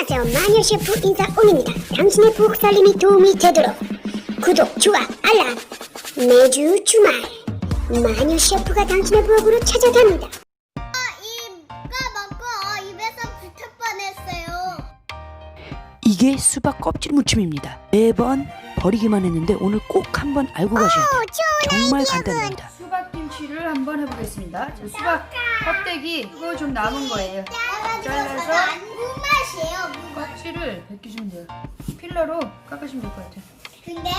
안녕하세요. 마녀셰프 인사 올립니다. 당신의 부엌 살림이 도움이 되도록 구독, 좋아, 알람 매주 주말 마녀셰프가 당신의 부엌으로 찾아갑니다. 이가 먹고 입에서 붙을 뻔했어요. 이게 수박 껍질 무침입니다. 매번 버리기만 했는데 오늘 꼭 한번 알고 가셔야 돼요. 정말 간단합니다. 수박김치를 한번 해보겠습니다. 수박 껍데기 이거 좀 남은 거예요. 잘라서 무맛이에요. 껍질을 벗기시면 돼요. 필러로 깎으시면 될 것 같아요. 근데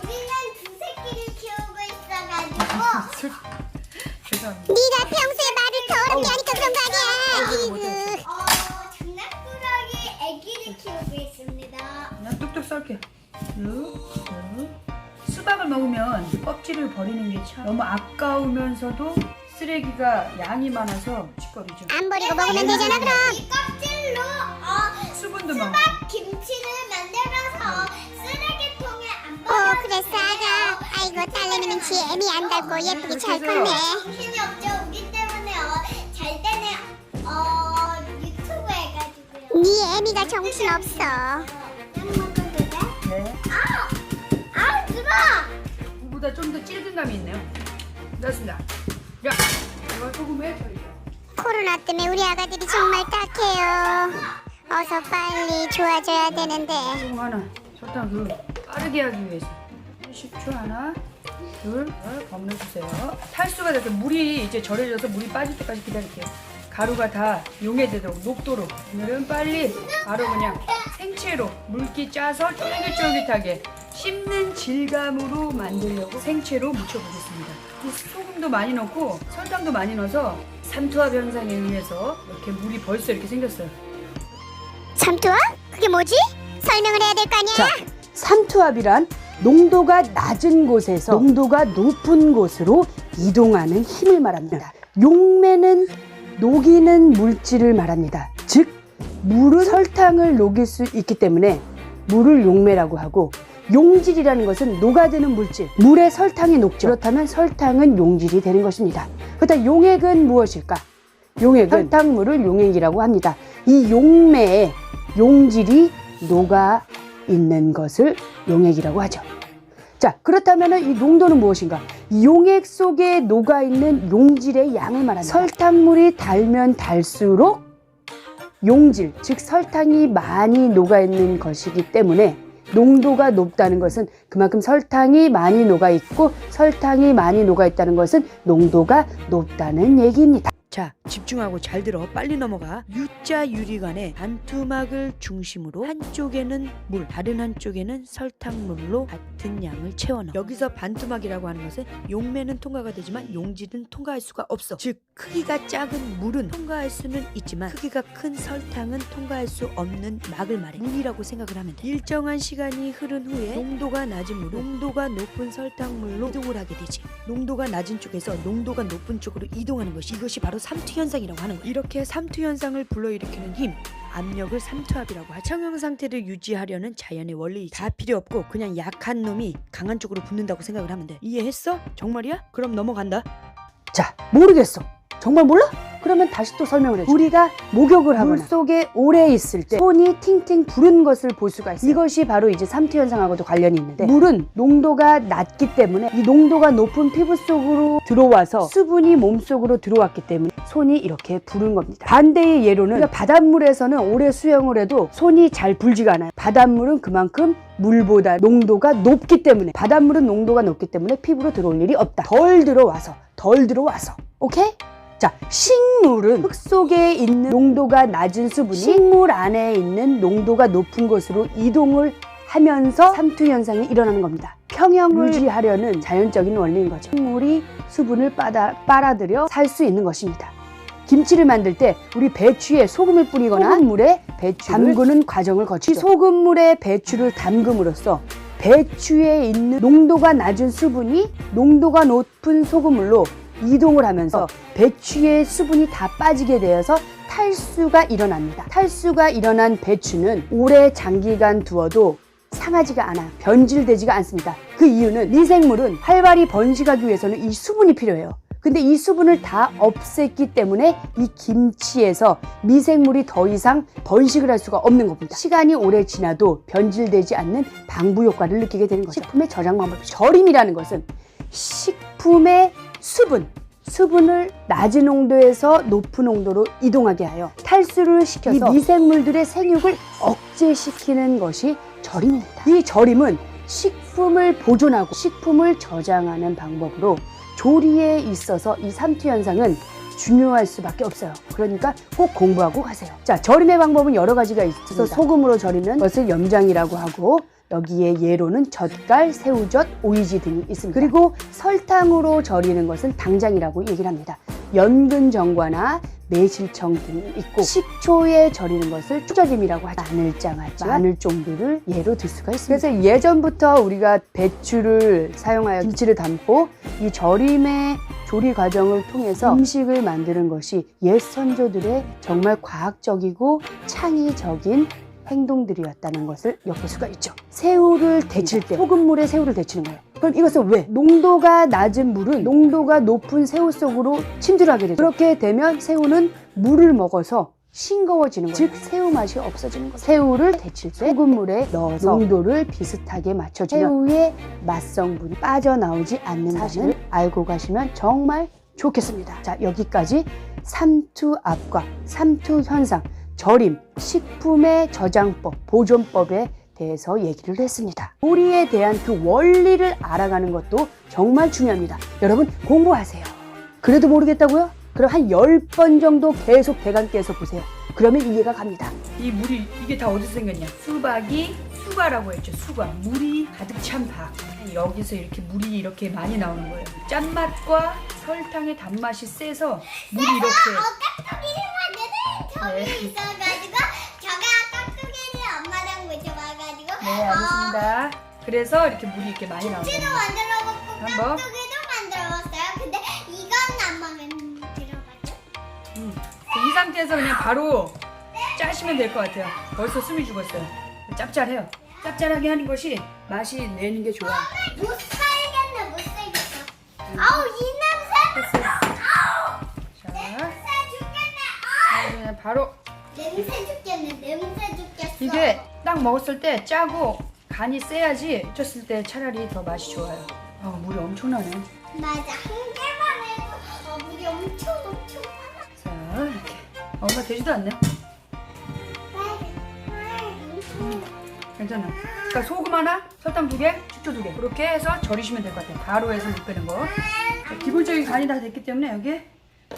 우리는 두 새끼를 키우고 있어가지고 죄송합니다. 네가 평소에 말을 더럽게 하니까 그런 거 아니야. 장난꾸러기 애기를 키우고 있습니다. 그냥 뚝뚝 썰게요. 수박을 먹으면 껍질을 버리는 게 참 너무 아까우면서도 쓰레기가 양이 많아서 짓거리죠. 안 버리고 먹으면 되잖아 그럼. 이 껍질로 수분도 많고. 수박 김치를 만들어서 쓰레기통에 안 버려. 그래 싸가. 아이고 딸내미는 지 애미 안 닳고 예쁘게 잘 컸네. 정신이 없죠. 우리 때문에 잘 때는 유튜브 해가지고요. 네 애미가 정신 없어. 먹어도 돼? 네. 들어. 이보다 좀 더 질근감이 있네요. 됐습니다. 자, 이거 소금에 절이죠. 코로나 때문에 우리 아가들이 정말 딱해요. 어서 빨리 좋아져야 되는데. 소금 하나, 설탕 둘, 빠르게 하기 위해서 식초 하나, 둘, 버무려주세요. 탈수가 돼서 물이 이제 절여져서 물이 빠질 때까지 기다릴게요. 가루가 다 용해되도록 녹도록. 오늘은 빨리 바로 그냥 생채로 물기 짜서 쫄깃쫄깃하게 씹는 질감으로 만들려고 생채로 무쳐보겠습니다. 소금도 많이 넣고 설탕도 많이 넣어서 삼투압 현상에 의해서 이렇게 물이 벌써 이렇게 생겼어요. 삼투압? 그게 뭐지? 설명을 해야 될 거 아니야? 자, 삼투압이란 농도가 낮은 곳에서 농도가 높은 곳으로 이동하는 힘을 말합니다. 용매는 녹이는 물질을 말합니다. 즉, 물은 설탕을 녹일 수 있기 때문에 물을 용매라고 하고, 용질이라는 것은 녹아드는 물질, 물에 설탕이 녹죠. 그렇다면 설탕은 용질이 되는 것입니다. 그렇다면 용액은 무엇일까? 용액은 설탕물을 용액이라고 합니다. 이 용매에 용질이 녹아 있는 것을 용액이라고 하죠. 자, 그렇다면 이 농도는 무엇인가? 용액 속에 녹아 있는 용질의 양을 말합니다. 설탕물이 달면 달수록 용질, 즉 설탕이 많이 녹아 있는 것이기 때문에 농도가 높다는 것은 그만큼 설탕이 많이 녹아 있고, 설탕이 많이 녹아 있다는 것은 농도가 높다는 얘기입니다. 자, 집중하고 잘 들어. 빨리 넘어가. U자 유리관에 반투막을 중심으로 한쪽에는 물, 다른 한쪽에는 설탕물로 같은 양을 채워넣어. 여기서 반투막이라고 하는 것은 용매는 통과가 되지만 용질은 통과할 수가 없어. 즉, 크기가 작은 물은 통과할 수는 있지만 크기가 큰 설탕은 통과할 수 없는 막을 말해. 물이라고 생각을 하면 돼. 일정한 시간이 흐른 후에 농도가 낮은 물은 농도가 높은 설탕물로 이동을 하게 되지. 농도가 낮은 쪽에서 농도가 높은 쪽으로 이동하는 것이, 이것이 바로 삼투 현상이라고 하는 거예요. 이렇게 삼투 현상을 불러일으키는 힘, 압력을 삼투압이라고 하죠. 청형 상태를 유지하려는 자연의 원리, 다 필요 없고 그냥 약한 놈이 강한 쪽으로 붙는다고 생각을 하면 돼. 이해했어? 정말이야? 그럼 넘어간다. 자, 모르겠어. 정말 몰라? 그러면 다시 또 설명을 해줘. 우리가 목욕을 하거나 물속에 오래 있을 때 손이 팅팅 부른 것을 볼 수가 있어요. 이것이 바로 이제 삼투 현상하고도 관련이 있는데, 물은 농도가 낮기 때문에 이 농도가 높은 피부 속으로 들어와서 수분이 몸속으로 들어왔기 때문에 손이 이렇게 부른 겁니다. 반대의 예로는 우리가 바닷물에서는 오래 수영을 해도 손이 잘 불지가 않아요. 바닷물은 그만큼 물보다 농도가 높기 때문에, 바닷물은 농도가 높기 때문에 피부로 들어올 일이 없다. 덜 들어와서. 오케이? 자, 식물은 흙 속에 있는 농도가 낮은 수분이 식물 안에 있는 농도가 높은 곳으로 이동을 하면서 삼투 현상이 일어나는 겁니다. 평형을 유지하려는 자연적인 원리인 거죠. 식물이 수분을 빨아들여 살 수 있는 것입니다. 김치를 만들 때 우리 배추에 소금을 뿌리거나 소금물에 배추를 담그는 과정을 거치죠. 이 소금물에 배추를 담금으로써 배추에 있는 농도가 낮은 수분이 농도가 높은 소금물로 이동을 하면서 배추의 수분이 다 빠지게 되어서 탈수가 일어납니다. 탈수가 일어난 배추는 오래 장기간 두어도 상하지가 않아요. 변질되지가 않습니다. 그 이유는 미생물은 활발히 번식하기 위해서는 이 수분이 필요해요. 근데 이 수분을 다 없앴기 때문에 이 김치에서 미생물이 더 이상 번식을 할 수가 없는 겁니다. 시간이 오래 지나도 변질되지 않는 방부 효과를 느끼게 되는 거죠. 식품의 저장 방법. 절임이라는 것은 식품의 수분을 낮은 농도에서 높은 농도로 이동하게 하여 탈수를 시켜서 이 미생물들의 생육을 억제시키는 것이 절임입니다. 이 절임은 식품을 보존하고 식품을 저장하는 방법으로 조리에 있어서 이 삼투 현상은 중요할 수밖에 없어요. 그러니까 꼭 공부하고 가세요. 자, 절임의 방법은 여러 가지가 있어서 소금으로 절이는 것을 염장이라고 하고 여기에 예로는 젓갈, 새우젓, 오이지 등이 있습니다. 그리고 설탕으로 절이는 것은 당장이라고 얘기를 합니다. 연근정과나 매실청 등이 있고 식초에 절이는 것을 초절임이라고 하죠. 마늘장아찌, 마늘종들을 예로 들 수가 있습니다. 그래서 예전부터 우리가 배추를 사용하여 김치를 담고 이 절임의 조리 과정을 통해서 음식을 만드는 것이 옛 선조들의 정말 과학적이고 창의적인 행동들이었다는 것을 엿볼 수가 있죠. 새우를 데칠 때 소금물에 새우를 데치는 거예요. 그럼 이것은 왜? 농도가 낮은 물은 농도가 높은 새우 속으로 침투하게 되죠. 그렇게 되면 새우는 물을 먹어서 싱거워지는 거예요. 즉 새우 맛이 없어지는 거예요. 새우를 데칠 때 소금물에 넣어서 농도를 비슷하게 맞춰주면 새우의 맛성분이 빠져나오지 않는 사실을 알고 가시면 정말 좋겠습니다. 자, 여기까지 삼투압과 삼투 현상, 절임, 식품의 저장법, 보존법에 대해서 얘기를 했습니다. 조리에 대한 그 원리를 알아가는 것도 정말 중요합니다. 여러분 공부하세요. 그래도 모르겠다고요? 그럼 한 10번 정도 계속 대강 깨서 보세요. 그러면 이해가 갑니다. 이 물이 이게 다 어디서 생겼냐? 수박이 수가라고 했죠. 수가. 물이 가득 찬 박. 여기서 이렇게 물이 이렇게 많이 나오는 거예요. 짠맛과 설탕의 단맛이 세서 물이 이렇게. 저기 있어가지고 저가 깍두기를 엄마랑 묻혀봐가지고 네, 알겠습니다. 그래서 이렇게 물이 이렇게 많이 나오는 김치도 거예요. 만들어봤고 한번. 깍두기도 만들어봤어요. 근데 이건 안 마음에 들어봤죠. 이 상태에서 그냥 바로 짜시면 될 것 같아요. 벌써 숨이 죽었어요. 짭짤해요. 짭짤하게 하는 것이 맛이 내는 게 좋아. 못 살겠네, 못 살겠어. 아우 이 냄새. 자, 냄새 죽겠네. 그냥 바로 냄새 죽겠네, 냄새 죽겠어. 이게 딱 먹었을 때 짜고 간이 세야지 쪘을 때 차라리 더 맛이 좋아요. 물이 엄청나네. 맞아, 한 개만 해도 물이 엄청 많아. 자, 이렇게. 얼마 되지도 않네. 괜찮아. 그러니까 소금 하나, 설탕 2개, 식초 2개 그렇게 해서 절이시면 될 것 같아요. 바로 해서 못 빼는 거. 자, 기본적인 간이 다 됐기 때문에 여기에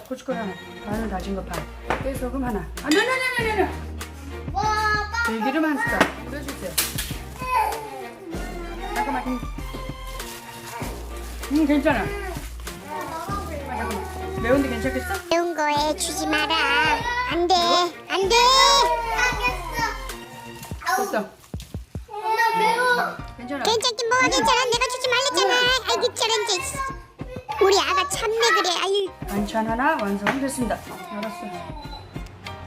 고춧가루 하나, 마늘 다진 거 반, 깨소금 하나. 네네네네네. 들기름 한 숟갈 뿌려주세요. 잠깐만. 괜찮아. 잠깐만. 매운데 괜찮겠어? 매운 거에 주지 마라. 안 돼. 안 돼. 됐어. 엄마 매워. 괜찮아. 괜찮긴 뭐가 괜찮아. 내가 주지 말랬잖아. 아이고 저런 게. 우리 아가 참네 그래. 아유. 반찬 하나 완성됐습니다. 알았어.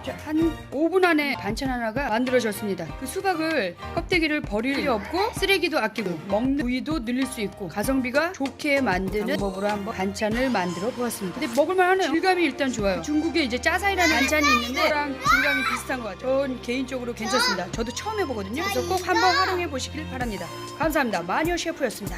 자, 한 5분 안에 반찬 하나가 만들어졌습니다. 그 수박을 껍데기를 버릴 필요 없고 쓰레기도 아끼고 먹는 부위도 늘릴 수 있고 가성비가 좋게 만드는 방법으로 한번 반찬을 만들어 보았습니다. 근데 먹을만하네요. 질감이 일단 좋아요. 중국에 이제 짜사이라는 반찬이 있는데 그랑 질감이 비슷한 것 같아요. 전 개인적으로 괜찮습니다. 저도 처음 해보거든요. 그래서 꼭 한번 활용해 보시길 바랍니다. 감사합니다. 마녀 셰프였습니다.